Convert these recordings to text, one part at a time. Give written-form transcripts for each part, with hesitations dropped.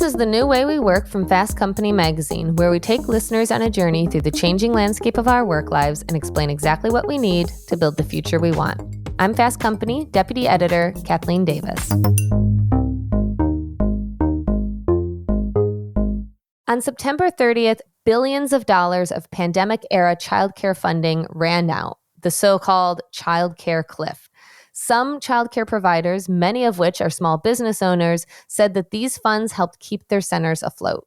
This is The New Way We Work from Fast Company magazine, where we take listeners on a journey through the changing landscape of our work lives and explain exactly what we need to build the future we want. I'm Fast Company Deputy Editor Kathleen Davis. On September 30th, billions of dollars of pandemic-era childcare funding ran out, the so-called childcare cliff. Some childcare providers, many of which are small business owners, said that these funds helped keep their centers afloat.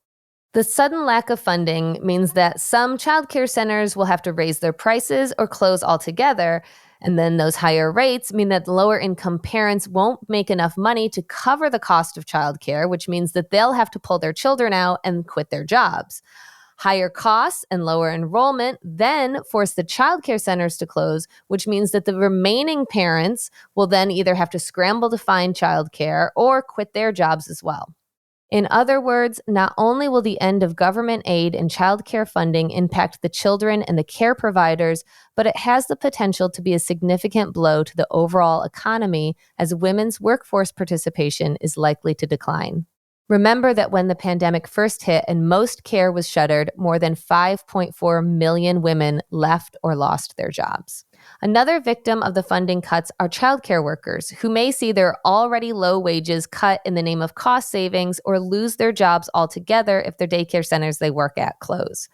The sudden lack of funding means that some childcare centers will have to raise their prices or close altogether, and then those higher rates mean that lower-income parents won't make enough money to cover the cost of childcare, which means that they'll have to pull their children out and quit their jobs. Higher costs and lower enrollment then force the childcare centers to close, which means that the remaining parents will then either have to scramble to find childcare or quit their jobs as well. In other words, not only will the end of government aid and childcare funding impact the children and the care providers, but it has the potential to be a significant blow to the overall economy as women's workforce participation is likely to decline. Remember that when the pandemic first hit and most care was shuttered, more than 5.4 million women left or lost their jobs. Another victim of the funding cuts are childcare workers who may see their already low wages cut in the name of cost savings or lose their jobs altogether if their daycare centers they work at close.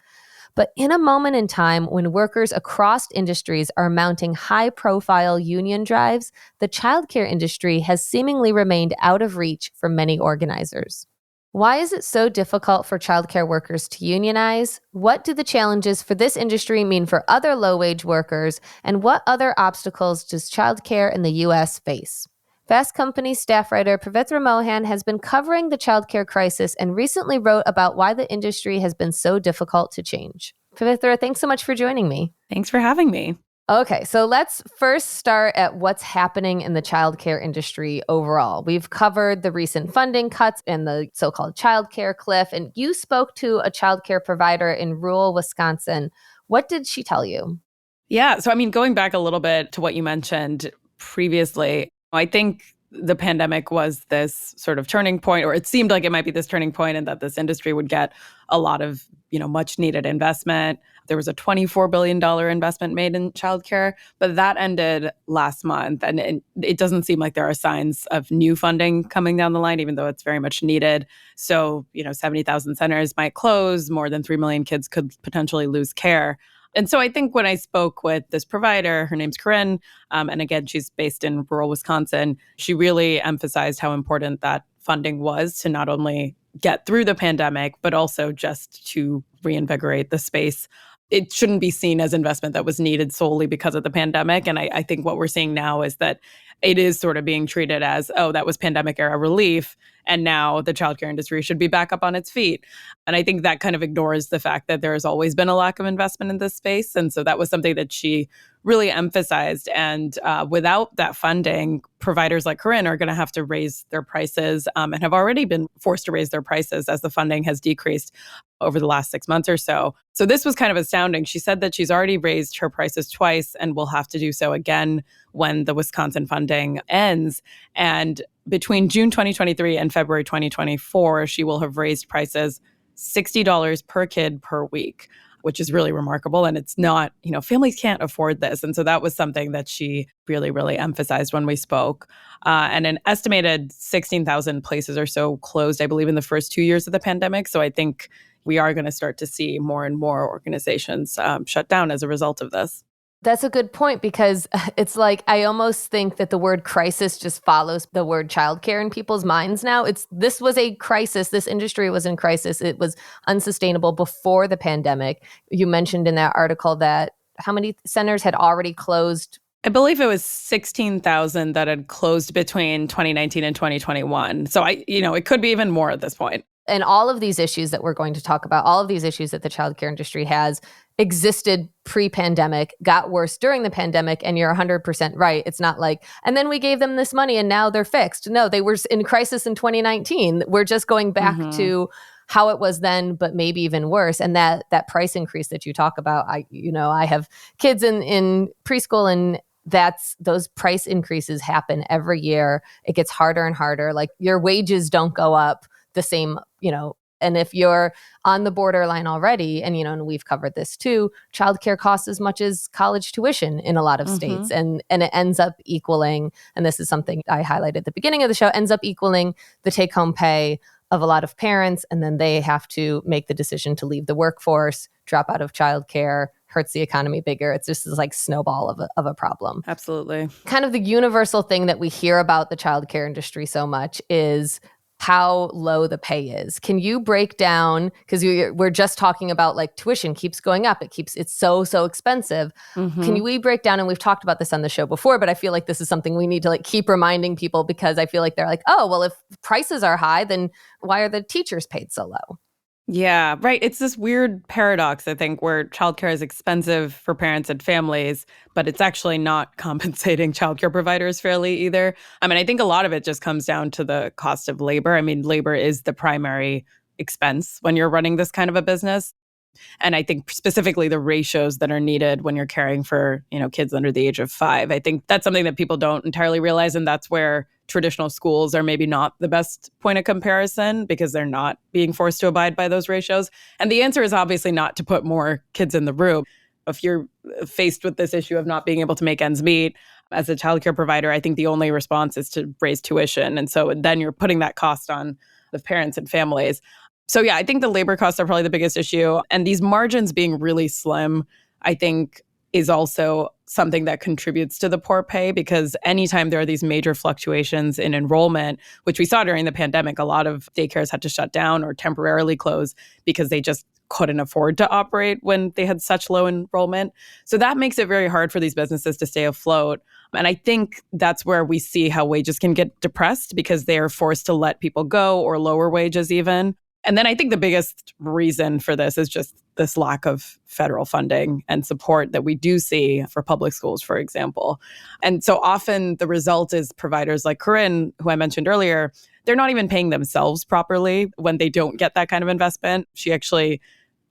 But in a moment in time when workers across industries are mounting high-profile union drives, the childcare industry has seemingly remained out of reach for many organizers. Why is it so difficult for childcare workers to unionize? What do the challenges for this industry mean for other low-wage workers? And what other obstacles does childcare in the U.S. face? Fast Company staff writer Pavithra Mohan has been covering the childcare crisis and recently wrote about why the industry has been so difficult to change. Pavithra, thanks so much for joining me. Thanks for having me. Okay, so let's first start at what's happening in the childcare industry overall. We've covered the recent funding cuts and the so-called childcare cliff, and you spoke to a childcare provider in rural Wisconsin. What did she tell you? Yeah, so going back a little bit to what you mentioned previously, I think the pandemic was this sort of turning point, or it seemed like it might be this turning point, and that this industry would get a lot of, much needed investment. There was a $24 billion investment made in childcare, but that ended last month. And it doesn't seem like there are signs of new funding coming down the line, even though it's very much needed. So, 70,000 centers might close, more than 3 million kids could potentially lose care. And so I think when I spoke with this provider, her name's Corinne, and again, she's based in rural Wisconsin, she really emphasized how important that funding was to not only get through the pandemic, but also just to reinvigorate the space. It shouldn't be seen as investment that was needed solely because of the pandemic. And I think what we're seeing now is that it is sort of being treated as, oh, that was pandemic era relief, and now the childcare industry should be back up on its feet. And I think that kind of ignores the fact that there has always been a lack of investment in this space. And so that was something that she really emphasized. And without that funding, providers like Corinne are going to have to raise their prices and have already been forced to raise their prices as the funding has decreased over the last 6 months or so. So this was kind of astounding. She said that she's already raised her prices twice and will have to do so again when the Wisconsin funding ends. And between June 2023 and February 2024, she will have raised prices $60 per kid per week, which is really remarkable. And it's not, families can't afford this. And so that was something that she really, really emphasized when we spoke. And an estimated 16,000 places or so closed, I believe, in the first 2 years of the pandemic. So I think we are going to start to see more and more organizations shut down as a result of this. That's a good point, because it's like I almost think that the word crisis just follows the word childcare in people's minds now. This was a crisis. This industry was in crisis. It was unsustainable before the pandemic. You mentioned in that article that how many centers had already closed? I believe it was 16,000 that had closed between 2019 and 2021. So it could be even more at this point. And all of these issues that we're going to talk about, all of these issues that the childcare industry has existed pre-pandemic, got worse during the pandemic, and you're 100% right. It's not like, and then we gave them this money and now they're fixed. No, they were in crisis in 2019. We're just going back to how it was then, but maybe even worse. And that price increase that you talk about, I have kids in preschool, and those price increases happen every year. It gets harder and harder. Like, your wages don't go up. the same, and if you're on the borderline already, and we've covered this too, childcare costs as much as college tuition in a lot of states. And it ends up equaling, and this is something I highlighted at the beginning of the show, ends up equaling the take-home pay of a lot of parents. And then they have to make the decision to leave the workforce, drop out of childcare, hurts the economy bigger. It's just this like snowball of a problem. Absolutely. Kind of the universal thing that we hear about the childcare industry so much is how low the pay is. Can you break down, because we're just talking about like tuition keeps going up. It's so expensive. Can we break down, and we've talked about this on the show before, but I feel like this is something we need to like keep reminding people, because I feel like they're like, oh, well, if prices are high, then why are the teachers paid so low? Yeah, right. It's this weird paradox, I think, where childcare is expensive for parents and families, but it's actually not compensating childcare providers fairly either. I mean, I think a lot of it just comes down to the cost of labor. I mean, labor is the primary expense when you're running this kind of a business. And I think specifically the ratios that are needed when you're caring for, kids under the age of 5. I think that's something that people don't entirely realize. And that's where traditional schools are maybe not the best point of comparison, because they're not being forced to abide by those ratios. And the answer is obviously not to put more kids in the room. If you're faced with this issue of not being able to make ends meet as a childcare provider, I think the only response is to raise tuition. And so then you're putting that cost on the parents and families. So yeah, I think the labor costs are probably the biggest issue. And these margins being really slim, I think, is also something that contributes to the poor pay, because anytime there are these major fluctuations in enrollment, which we saw during the pandemic, a lot of daycares had to shut down or temporarily close because they just couldn't afford to operate when they had such low enrollment. So that makes it very hard for these businesses to stay afloat. And I think that's where we see how wages can get depressed, because they are forced to let people go or lower wages even. And then I think the biggest reason for this is just this lack of federal funding and support that we do see for public schools, for example. And so often the result is providers like Corinne, who I mentioned earlier, they're not even paying themselves properly when they don't get that kind of investment. She actually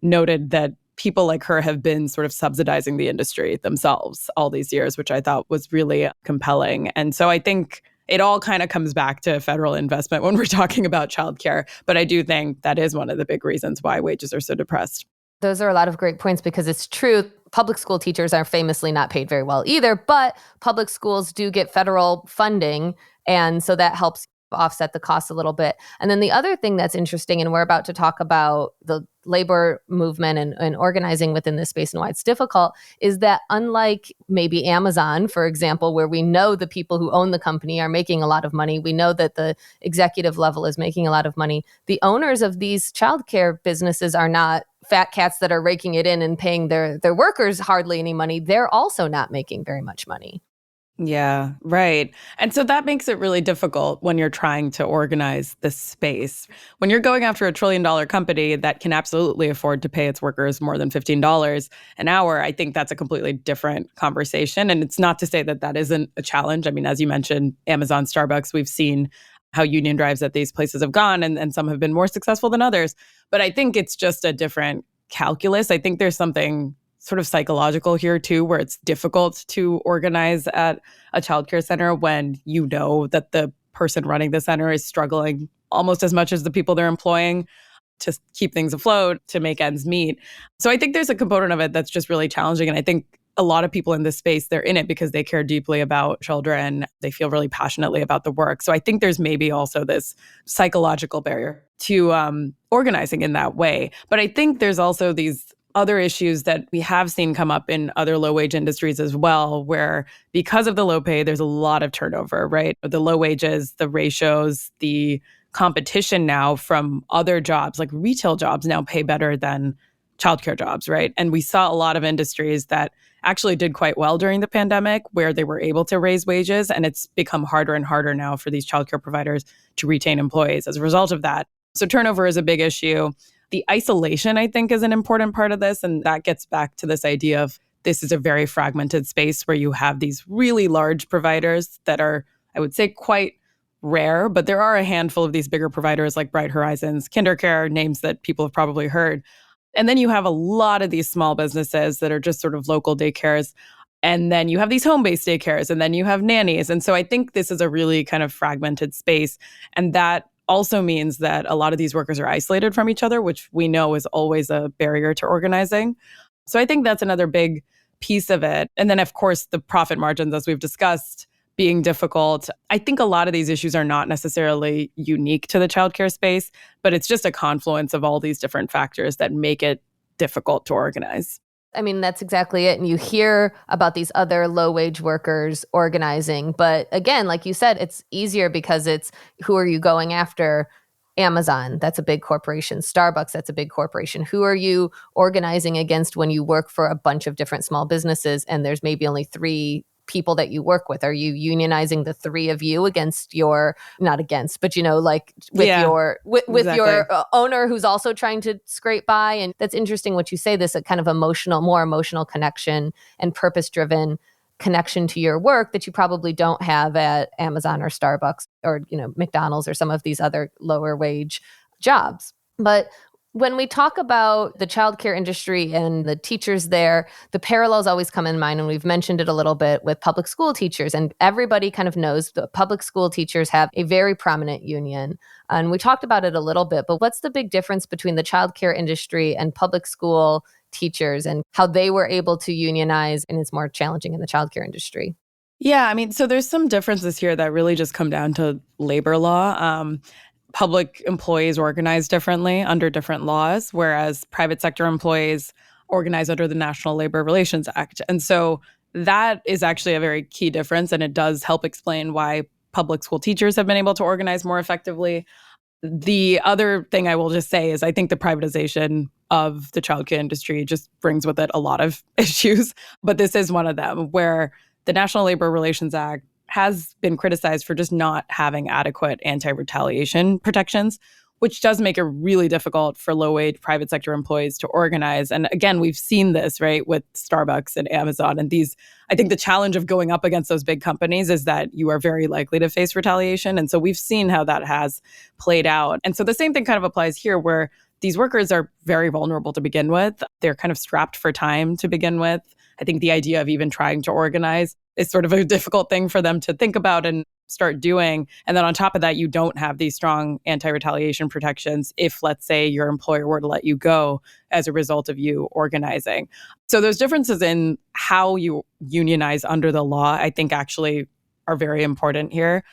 noted that people like her have been sort of subsidizing the industry themselves all these years, which I thought was really compelling. And so I think it all kind of comes back to federal investment when we're talking about childcare. But I do think that is one of the big reasons why wages are so depressed. Those are a lot of great points, because it's true. Public school teachers are famously not paid very well either, but public schools do get federal funding. And so that helps offset the cost a little bit. And then the other thing that's interesting, and we're about to talk about the labor movement and organizing within this space and why it's difficult, is that unlike maybe Amazon, for example, where we know the people who own the company are making a lot of money, we know that the executive level is making a lot of money, the owners of these childcare businesses are not fat cats that are raking it in and paying their workers hardly any money. They're also not making very much money. Yeah, right. And so that makes it really difficult when you're trying to organize this space. When you're going after $1 trillion company that can absolutely afford to pay its workers more than $15 an hour, I think that's a completely different conversation. And it's not to say that that isn't a challenge. I mean, as you mentioned, Amazon, Starbucks, we've seen how union drives at these places have gone, and some have been more successful than others. But I think it's just a different calculus. I think there's something sort of psychological here too, where it's difficult to organize at a childcare center when you know that the person running the center is struggling almost as much as the people they're employing to keep things afloat, to make ends meet. So I think there's a component of it that's just really challenging. And I think a lot of people in this space, they're in it because they care deeply about children. They feel really passionately about the work. So I think there's maybe also this psychological barrier to organizing in that way. But I think there's also these other issues that we have seen come up in other low-wage industries as well, where because of the low pay, there's a lot of turnover, right? The low wages, the ratios, the competition now from other jobs, like retail jobs now pay better than childcare jobs, right? And we saw a lot of industries that actually did quite well during the pandemic where they were able to raise wages, and it's become harder and harder now for these childcare providers to retain employees as a result of that. So turnover is a big issue. The isolation, I think, is an important part of this. And that gets back to this idea of this is a very fragmented space where you have these really large providers that are, I would say, quite rare. But there are a handful of these bigger providers like Bright Horizons, KinderCare, names that people have probably heard. And then you have a lot of these small businesses that are just sort of local daycares. And then you have these home-based daycares, and then you have nannies. And so I think this is a really kind of fragmented space. And that also means that a lot of these workers are isolated from each other, which we know is always a barrier to organizing. So I think that's another big piece of it. And then, of course, the profit margins, as we've discussed, being difficult. I think a lot of these issues are not necessarily unique to the childcare space, but it's just a confluence of all these different factors that make it difficult to organize. I mean, that's exactly it. And you hear about these other low-wage workers organizing. But again, like you said, it's easier because it's who are you going after? Amazon, that's a big corporation. Starbucks, that's a big corporation. Who are you organizing against when you work for a bunch of different small businesses and there's maybe only 3 people that you work with? Are you unionizing the 3 of you against your, not against, but like with exactly. your owner who's also trying to scrape by? And that's interesting what you say, this kind of more emotional connection and purpose-driven connection to your work that you probably don't have at Amazon or Starbucks or McDonald's or some of these other lower wage jobs. But when we talk about the childcare industry and the teachers there, the parallels always come in mind, and we've mentioned it a little bit with public school teachers, and everybody kind of knows that public school teachers have a very prominent union. And we talked about it a little bit, but what's the big difference between the childcare industry and public school teachers and how they were able to unionize and it's more challenging in the childcare industry? Yeah, I mean, so there's some differences here that really just come down to labor law. Public employees organize differently under different laws, whereas private sector employees organize under the National Labor Relations Act. And so that is actually a very key difference, and it does help explain why public school teachers have been able to organize more effectively. The other thing I will just say is I think the privatization of the childcare industry just brings with it a lot of issues, but this is one of them where the National Labor Relations Act has been criticized for just not having adequate anti-retaliation protections, which does make it really difficult for low-wage private sector employees to organize. And again, we've seen this, right, with Starbucks and Amazon. And I think the challenge of going up against those big companies is that you are very likely to face retaliation. And so we've seen how that has played out. And so the same thing kind of applies here, where these workers are very vulnerable to begin with. They're kind of strapped for time to begin with. I think the idea of even trying to organize is sort of a difficult thing for them to think about and start doing. And then on top of that, you don't have these strong anti-retaliation protections if, let's say, your employer were to let you go as a result of you organizing. So those differences in how you unionize under the law, I think actually are very important here.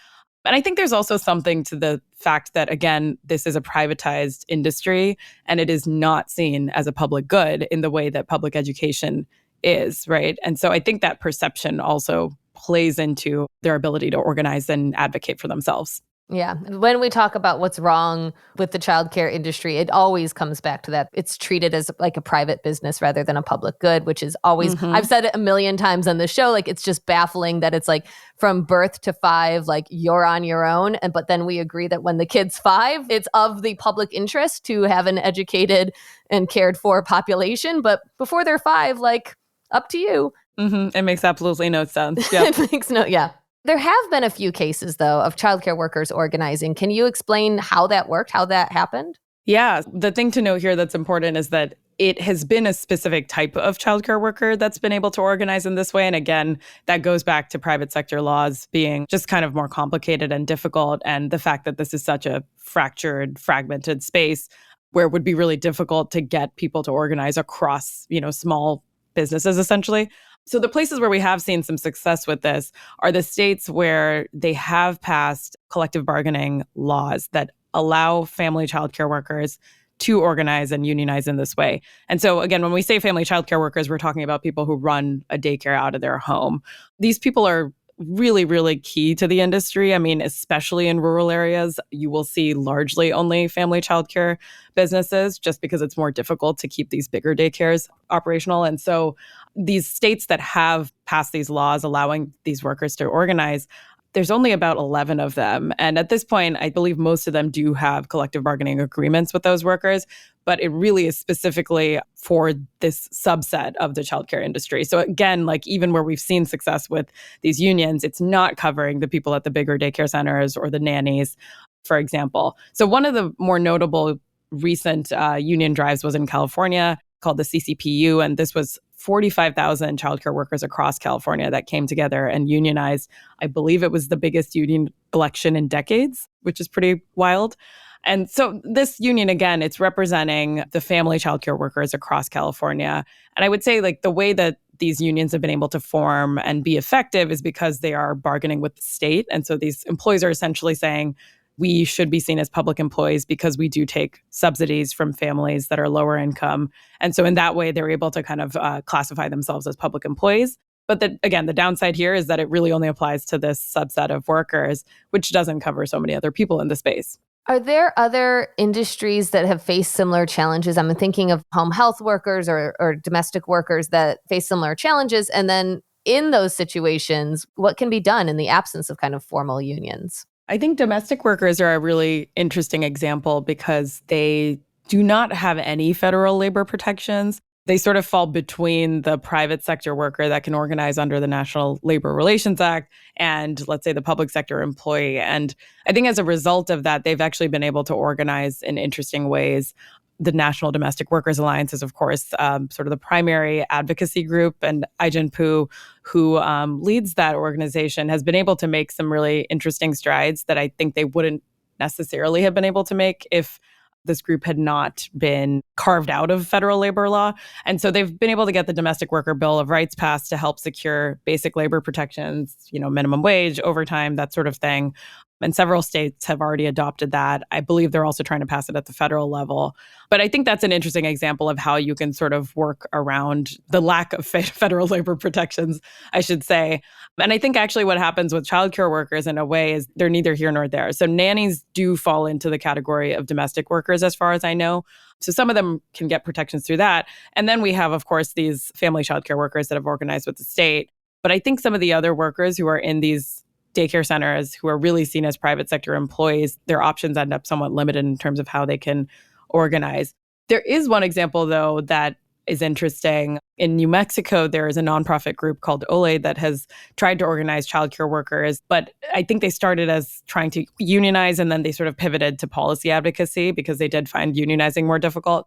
And I think there's also something to the fact that, again, this is a privatized industry and it is not seen as a public good in the way that public education is, right? And so I think that perception also plays into their ability to organize and advocate for themselves. Yeah. When we talk about what's wrong with the childcare industry, it always comes back to that. It's treated as like a private business rather than a public good, which is always, I've said it a million times on the show, like it's just baffling that it's like from birth to 5, like you're on your own. But then we agree that when the kid's 5, it's of the public interest to have an educated and cared for population. But before they're 5, like up to you. It makes absolutely no sense. Yep. It makes yeah. There have been a few cases, though, of childcare workers organizing. Can you explain how that worked, how that happened? Yeah. The thing to note here that's important is that it has been a specific type of childcare worker that's been able to organize in this way. And again, that goes back to private sector laws being just kind of more complicated and difficult. And the fact that this is such a fractured, fragmented space where it would be really difficult to get people to organize across, small businesses, essentially. So the places where we have seen some success with this are the states where they have passed collective bargaining laws that allow family childcare workers to organize and unionize in this way. And so again, when we say family childcare workers, we're talking about people who run a daycare out of their home. These people are really, really key to the industry. I mean, especially in rural areas, you will see largely only family childcare businesses just because it's more difficult to keep these bigger daycares operational. And so these states that have passed these laws allowing these workers to organize, there's only about 11 of them. And at this point, I believe most of them do have collective bargaining agreements with those workers, but it really is specifically for this subset of the childcare industry. So again, like even where we've seen success with these unions, it's not covering the people at the bigger daycare centers or the nannies, for example. So one of the more notable recent union drives was in California called the CCPU, and this was 45,000 childcare workers across California that came together and unionized. I believe it was the biggest union election in decades, which is pretty wild. And so this union, again, it's representing the family childcare workers across California. And I would say like the way that these unions have been able to form and be effective is because they are bargaining with the state. And so these employees are essentially saying, we should be seen as public employees because we do take subsidies from families that are lower income. And so in that way, they're able to kind of classify themselves as public employees. But again, the downside here is that it really only applies to this subset of workers, which doesn't cover so many other people in the space. Are there other industries that have faced similar challenges? I'm thinking of home health workers or domestic workers that face similar challenges. And then in those situations, what can be done in the absence of kind of formal unions? I think domestic workers are a really interesting example because they do not have any federal labor protections. They sort of fall between the private sector worker that can organize under the National Labor Relations Act and, let's say, the public sector employee. And I think as a result of that, they've actually been able to organize in interesting ways. The National Domestic Workers Alliance is, of course, sort of the primary advocacy group. And Ai-jen Poo, who leads that organization, has been able to make some really interesting strides that I think they wouldn't necessarily have been able to make if this group had not been carved out of federal labor law. And so they've been able to get the Domestic Worker Bill of Rights passed to help secure basic labor protections, minimum wage, overtime, that sort of thing. And several states have already adopted that. I believe they're also trying to pass it at the federal level. But I think that's an interesting example of how you can sort of work around the lack of federal labor protections, I should say. And I think actually what happens with childcare workers in a way is they're neither here nor there. So nannies do fall into the category of domestic workers, as far as I know. So some of them can get protections through that. And then we have, of course, these family childcare workers that have organized with the state. But I think some of the other workers who are in these daycare centers who are really seen as private sector employees, their options end up somewhat limited in terms of how they can organize. There is one example, though, that is interesting. In New Mexico, there is a nonprofit group called Ole that has tried to organize childcare workers, but I think they started as trying to unionize, and then they sort of pivoted to policy advocacy because they did find unionizing more difficult.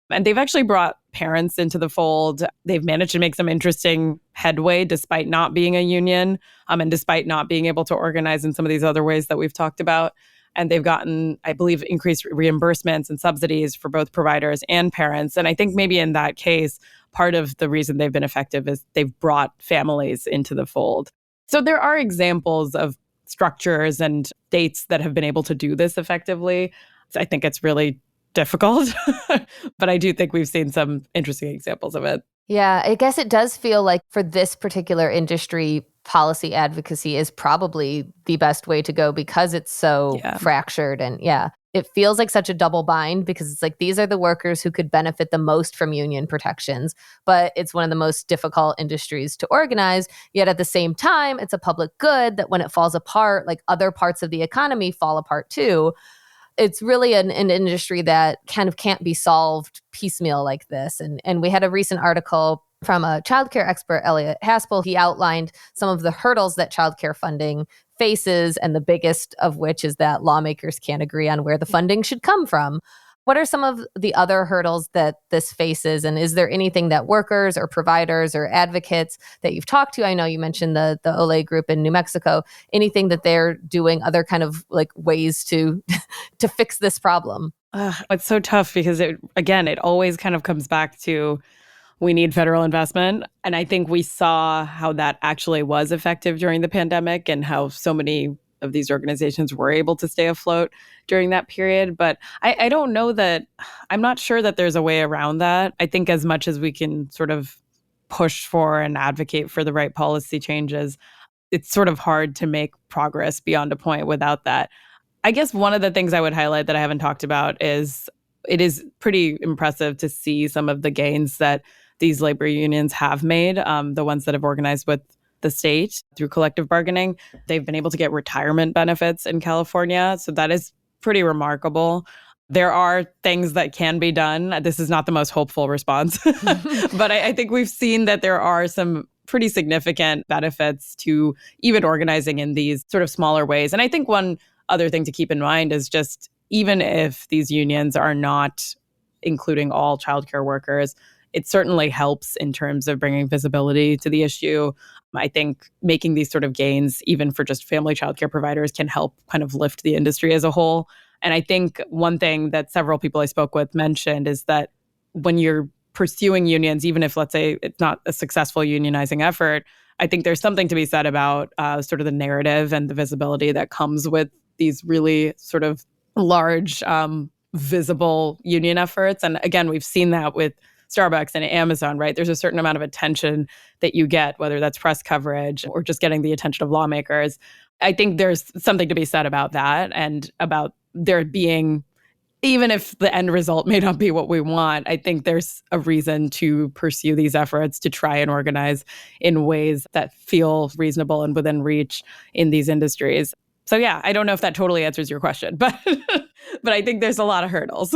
And they've actually brought parents into the fold. They've managed to make some interesting headway despite not being a union, and despite not being able to organize in some of these other ways that we've talked about. And they've gotten, I believe, increased reimbursements and subsidies for both providers and parents. And I think maybe in that case, part of the reason they've been effective is they've brought families into the fold. So there are examples of structures and states that have been able to do this effectively. I think it's really difficult, but I do think we've seen some interesting examples of it. Yeah, I guess it does feel like for this particular industry, policy advocacy is probably the best way to go because it's so fractured. And it feels like such a double bind because it's like these are the workers who could benefit the most from union protections, but it's one of the most difficult industries to organize. Yet at the same time, it's a public good that when it falls apart, like other parts of the economy fall apart too. It's really an industry that kind of can't be solved piecemeal like this. And we had a recent article from a childcare expert, Elliot Haspel. He outlined some of the hurdles that childcare funding faces, and the biggest of which is that lawmakers can't agree on where the funding should come from. What are some of the other hurdles that this faces? And is there anything that workers or providers or advocates that you've talked to? I know you mentioned the Ole group in New Mexico. Anything that they're doing, other kind of like ways to to fix this problem? It's so tough because it always kind of comes back to we need federal investment. And I think we saw how that actually was effective during the pandemic and how so many of these organizations were able to stay afloat during that period. But I don't know that, I'm not sure that there's a way around that. I think as much as we can sort of push for and advocate for the right policy changes, it's sort of hard to make progress beyond a point without that. I guess one of the things I would highlight that I haven't talked about is it is pretty impressive to see some of the gains that these labor unions have made, the ones that have organized with the state through collective bargaining. They've been able to get retirement benefits in California. So that is pretty remarkable. There are things that can be done. This is not the most hopeful response, but I think we've seen that there are some pretty significant benefits to even organizing in these sort of smaller ways. And I think one other thing to keep in mind is just even if these unions are not including all childcare workers, it certainly helps in terms of bringing visibility to the issue. I think making these sort of gains, even for just family childcare providers, can help kind of lift the industry as a whole. And I think one thing that several people I spoke with mentioned is that when you're pursuing unions, even if, let's say, it's not a successful unionizing effort, I think there's something to be said about sort of the narrative and the visibility that comes with these really sort of large, visible union efforts. And again, we've seen that with Starbucks and Amazon, right? There's a certain amount of attention that you get, whether that's press coverage or just getting the attention of lawmakers. I think there's something to be said about that and about there being, even if the end result may not be what we want, I think there's a reason to pursue these efforts to try and organize in ways that feel reasonable and within reach in these industries. So yeah, I don't know if that totally answers your question, but but I think there's a lot of hurdles,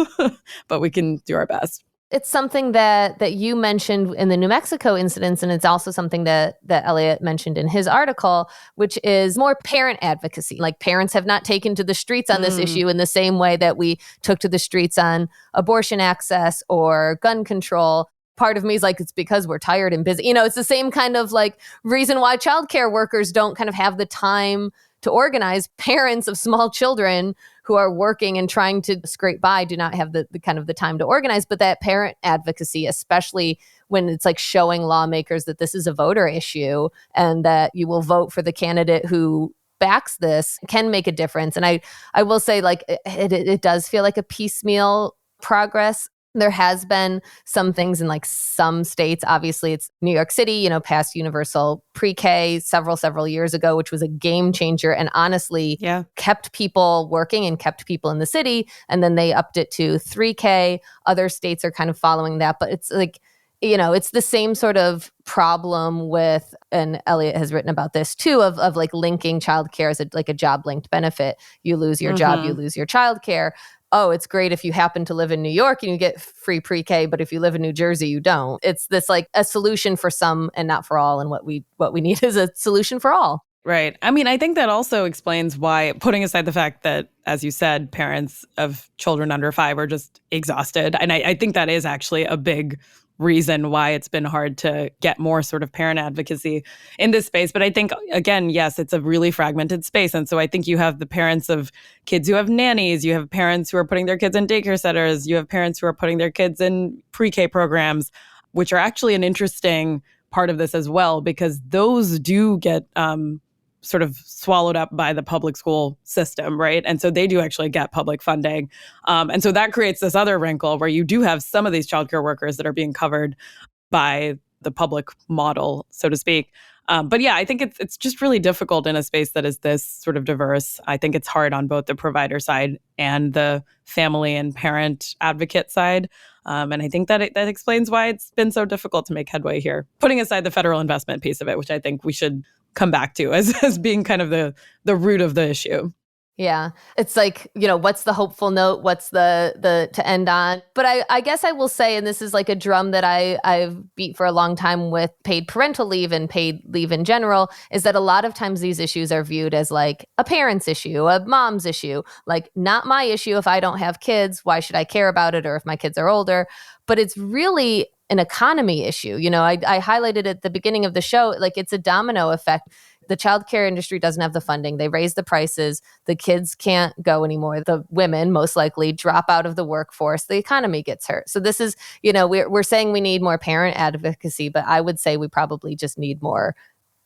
but we can do our best. It's something that you mentioned in the New Mexico incidents, and it's also something that Elliot mentioned in his article, which is more parent advocacy. Like, parents have not taken to the streets on this issue in the same way that we took to the streets on abortion access or gun control. Part of me is like, it's because we're tired and busy. It's the same kind of like reason why childcare workers don't kind of have the time to organize. Parents of small children who are working and trying to scrape by do not have the kind of the time to organize. But that parent advocacy, especially when it's like showing lawmakers that this is a voter issue and that you will vote for the candidate who backs this, can make a difference. And I will say, like, it does feel like a piecemeal progress. There has been some things in like some states. Obviously, it's New York City, passed universal pre-K several years ago, which was a game changer and honestly kept people working and kept people in the city. And then they upped it to 3K. Other states are kind of following that. But it's like, it's the same sort of problem with, and Elliot has written about this too, of like linking childcare as like a job linked benefit. You lose your job, you lose your childcare. Oh, it's great if you happen to live in New York and you get free pre-K, but if you live in New Jersey, you don't. It's this like a solution for some and not for all. And what we need is a solution for all. Right. I mean, I think that also explains why, putting aside the fact that, as you said, parents of children under 5 are just exhausted. And I think that is actually a big reason why it's been hard to get more sort of parent advocacy in this space. But I think, again, yes, it's a really fragmented space. And so I think you have the parents of kids who have nannies, you have parents who are putting their kids in daycare centers, you have parents who are putting their kids in pre-K programs, which are actually an interesting part of this as well, because those do get sort of swallowed up by the public school system, right? And so they do actually get public funding. And so that creates this other wrinkle where you do have some of these childcare workers that are being covered by the public model, so to speak. But yeah, I think it's just really difficult in a space that is this sort of diverse. I think it's hard on both the provider side and the family and parent advocate side. And I think that that explains why it's been so difficult to make headway here, putting aside the federal investment piece of it, which I think we should come back to as being kind of the root of the issue. Yeah. It's like, what's the hopeful note? What's the to end on? But I guess I will say, and this is like a drum that I've beat for a long time with paid parental leave and paid leave in general, is that a lot of times these issues are viewed as like a parent's issue, a mom's issue, like not my issue. If I don't have kids, why should I care about it? Or if my kids are older, but it's really an economy issue. I highlighted at the beginning of the show, like it's a domino effect. The childcare industry doesn't have the funding. They raise the prices. The kids can't go anymore. The women most likely drop out of the workforce. The economy gets hurt. So this is, we're saying we need more parent advocacy, but I would say we probably just need more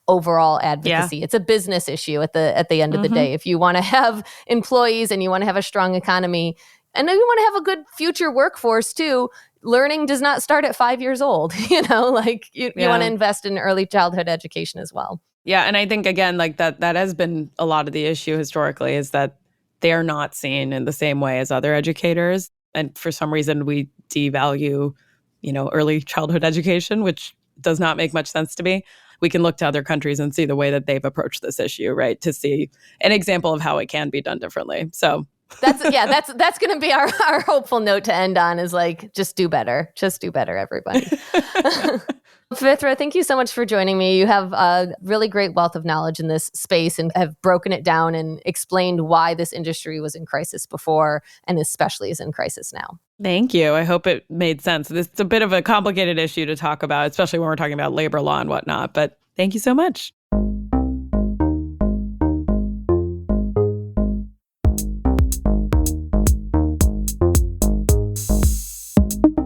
overall advocacy. Yeah. It's a business issue at the end of the day. If you want to have employees and you want to have a strong economy, and then you want to have a good future workforce too, learning does not start at 5 years old. You want to invest in early childhood education as well. Yeah. And I think, again, like that has been a lot of the issue historically, is that they are not seen in the same way as other educators. And for some reason, we devalue, early childhood education, which does not make much sense to me. We can look to other countries and see the way that they've approached this issue, right? To see an example of how it can be done differently. So That's going to be our hopeful note to end on, is like, just do better. Just do better, everybody. Pavithra, thank you so much for joining me. You have a really great wealth of knowledge in this space and have broken it down and explained why this industry was in crisis before and especially is in crisis now. Thank you. I hope it made sense. It's a bit of a complicated issue to talk about, especially when we're talking about labor law and whatnot. But thank you so much.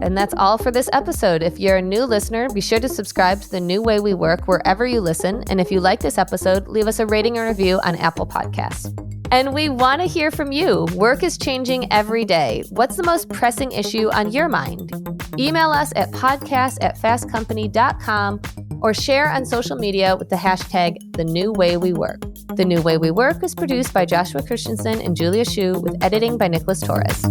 And that's all for this episode. If you're a new listener, be sure to subscribe to The New Way We Work wherever you listen. And if you like this episode, leave us a rating and review on Apple Podcasts. And we want to hear from you. Work is changing every day. What's the most pressing issue on your mind? Email us at podcast@fastcompany.com or share on social media with the hashtag The New Way We Work. The New Way We Work is produced by Joshua Christensen and Julia Shu with editing by Nicholas Torres.